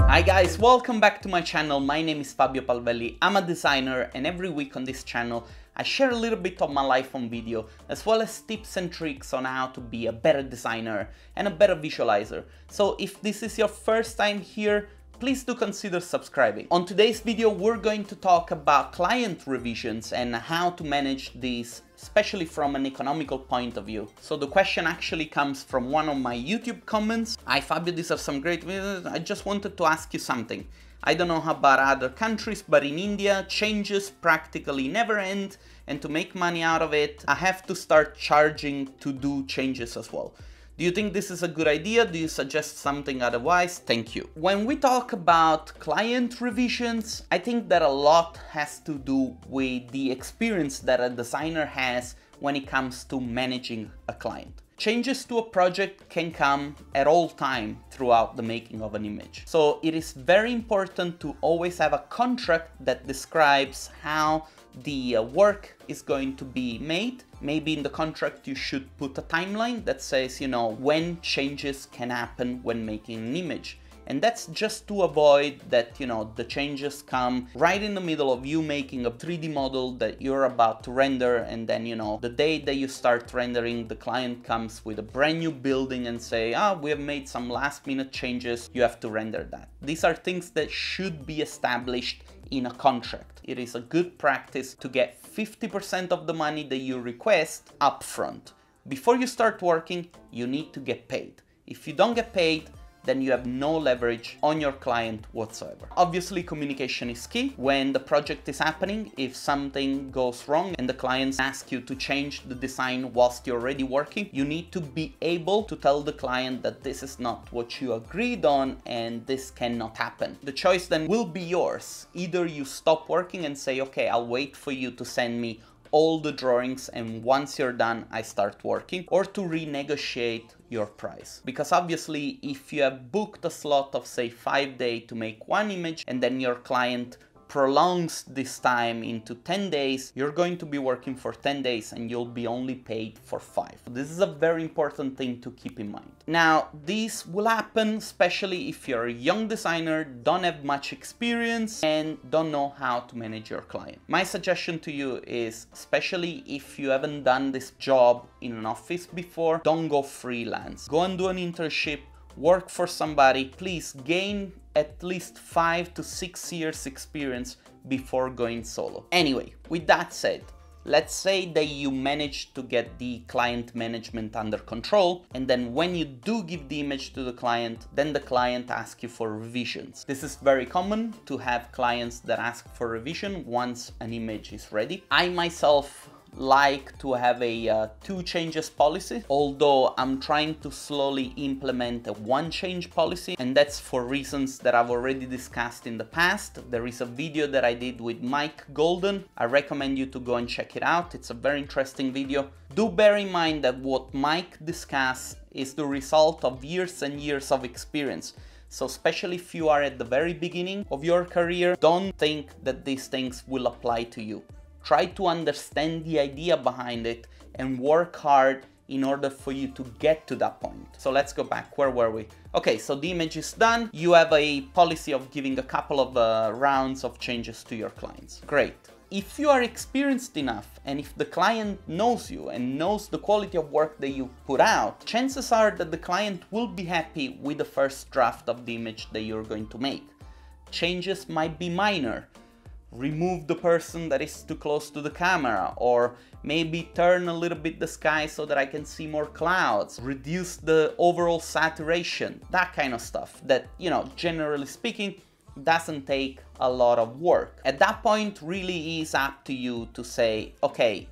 Hi guys, welcome back to my channel. My name is Fabio Palvelli. I'm a designer, and every week on this channel I share a little bit of my life on video, as well as tips and tricks on how to be a better designer and a better visualizer. So if this is your first time here, please do consider subscribing. On today's video, we're going to talk about client revisions and how to manage these, especially from an economical point of view. So the question actually comes from one of my YouTube comments. Hi Fabio, these are some great videos. I just wanted to ask you something. I don't know about other countries, but in India, changes practically never end, and to make money out of it, I have to start charging to do changes as well. Do you think this is a good idea? Do you suggest something otherwise? Thank you. When we talk about client revisions, I think that a lot has to do with the experience that a designer has when it comes to managing a client. Changes to a project can come at all time throughout the making of an image. So it is very important to always have a contract that describes how the work is going to be made. Maybe in the contract you should put a timeline that says, you know, when changes can happen when making an image. And that's just to avoid that, you know, the changes come right in the middle of you making a 3D model that you're about to render, and then, you know, the day that you start rendering, the client comes with a brand new building and say, we have made some last minute changes, you have to render that. These are things that should be established in a contract. It is a good practice to get 50% of the money that you request upfront. Before you start working, you need to get paid. If you don't get paid, then you have no leverage on your client whatsoever. Obviously, communication is key. When the project is happening, if something goes wrong and the clients ask you to change the design whilst you're already working, you need to be able to tell the client that this is not what you agreed on and this cannot happen. The choice then will be yours. Either you stop working and say, okay, I'll wait for you to send me all the drawings, and once you're done, I start working, or to renegotiate your price. Because obviously, if you have booked a slot of say 5 days to make one image, and then your client prolongs this time into 10 days, you're going to be working for 10 days and you'll be only paid for 5. This is a very important thing to keep in mind. Now, this will happen especially if you're a young designer, don't have much experience, and don't know how to manage your client. My suggestion to you is, especially if you haven't done this job in an office before, don't go freelance. Go and do an internship, work for somebody. Please gain at least 5 to 6 years experience before going solo. Anyway, with that said, let's say that you manage to get the client management under control, and then when you do give the image to the client, then the client asks you for revisions. This is very common to have clients that ask for revision once an image is ready. I myself like to have a 2 changes policy, although I'm trying to slowly implement a 1 change policy, and that's for reasons that I've already discussed in the past. There is a video that I did with Mike Golden. I recommend you to go and check it out. It's a very interesting video. Do bear in mind that what Mike discussed is the result of years and years of experience. So especially if you are at the very beginning of your career, don't think that these things will apply to you. Try to understand the idea behind it and work hard in order for you to get to that point. So let's go back. Where were we? Okay, so the image is done. You have a policy of giving a couple of rounds of changes to your clients. Great. If you are experienced enough, and if the client knows you and knows the quality of work that you put out, chances are that the client will be happy with the first draft of the image that you're going to make. Changes might be minor. Remove the person that is too close to the camera, or maybe turn a little bit the sky so that I can see more clouds, reduce the overall saturation, that kind of stuff that, you know, generally speaking, doesn't take a lot of work. At that point, really is up to you to say, okay,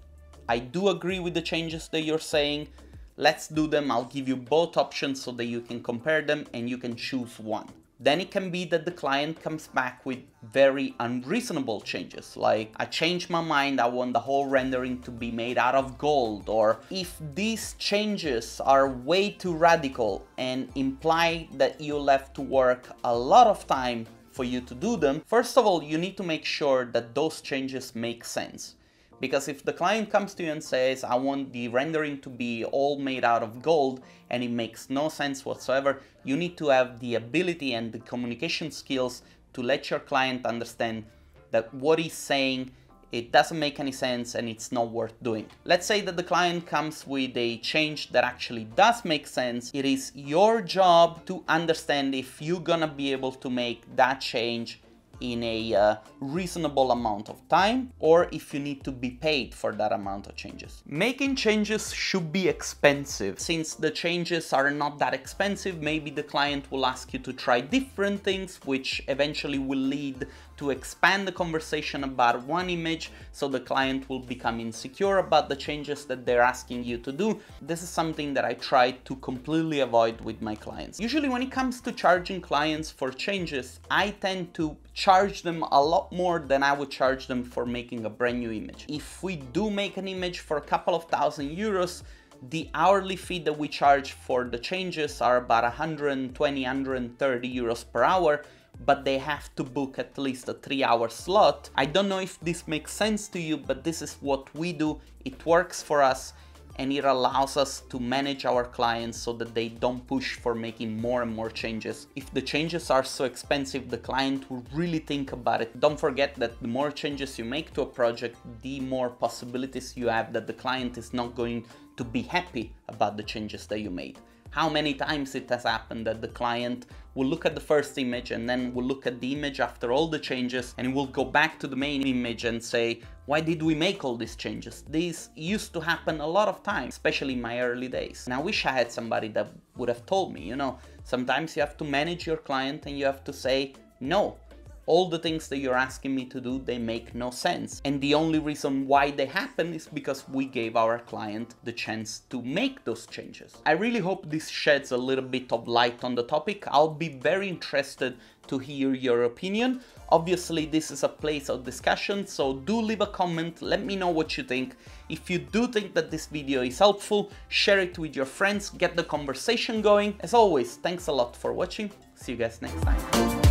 I do agree with the changes that you're saying, let's do them. I'll give you both options so that you can compare them and you can choose one. Then it can be that the client comes back with very unreasonable changes, like, I changed my mind, I want the whole rendering to be made out of gold. Or if these changes are way too radical and imply that you'll have to work a lot of time for you to do them, first of all, you need to make sure that those changes make sense. Because if the client comes to you and says, I want the rendering to be all made out of gold, and it makes no sense whatsoever, you need to have the ability and the communication skills to let your client understand that what he's saying, it doesn't make any sense and it's not worth doing. Let's say that the client comes with a change that actually does make sense. It is your job to understand if you're gonna be able to make that change in a reasonable amount of time, or if you need to be paid for that amount of changes. Making changes should be expensive. Since the changes are not that expensive, maybe the client will ask you to try different things, which eventually will lead to expand the conversation about one image, so the client will become insecure about the changes that they're asking you to do. This is something that I try to completely avoid with my clients. Usually when it comes to charging clients for changes, I tend to charge them a lot more than I would charge them for making a brand new image. If we do make an image for a couple of €1,000, the hourly fee that we charge for the changes are about 120, 130 euros per hour, but they have to book at least a 3-hour slot. I don't know if this makes sense to you, but this is what we do. It works for us, and it allows us to manage our clients so that they don't push for making more and more changes. If the changes are so expensive, the client will really think about it. Don't forget that the more changes you make to a project, the more possibilities you have that the client is not going to be happy about the changes that you made. How many times it has happened that the client will look at the first image and then will look at the image after all the changes, and will go back to the main image and say, why did we make all these changes? This used to happen a lot of times, especially in my early days. And I wish I had somebody that would have told me, you know, sometimes you have to manage your client and you have to say, no, all the things that you're asking me to do, they make no sense. And the only reason why they happen is because we gave our client the chance to make those changes. I really hope this sheds a little bit of light on the topic. I'll be very interested to hear your opinion. Obviously, this is a place of discussion, so do leave a comment, let me know what you think. If you do think that this video is helpful, share it with your friends, get the conversation going. As always, thanks a lot for watching. See you guys next time.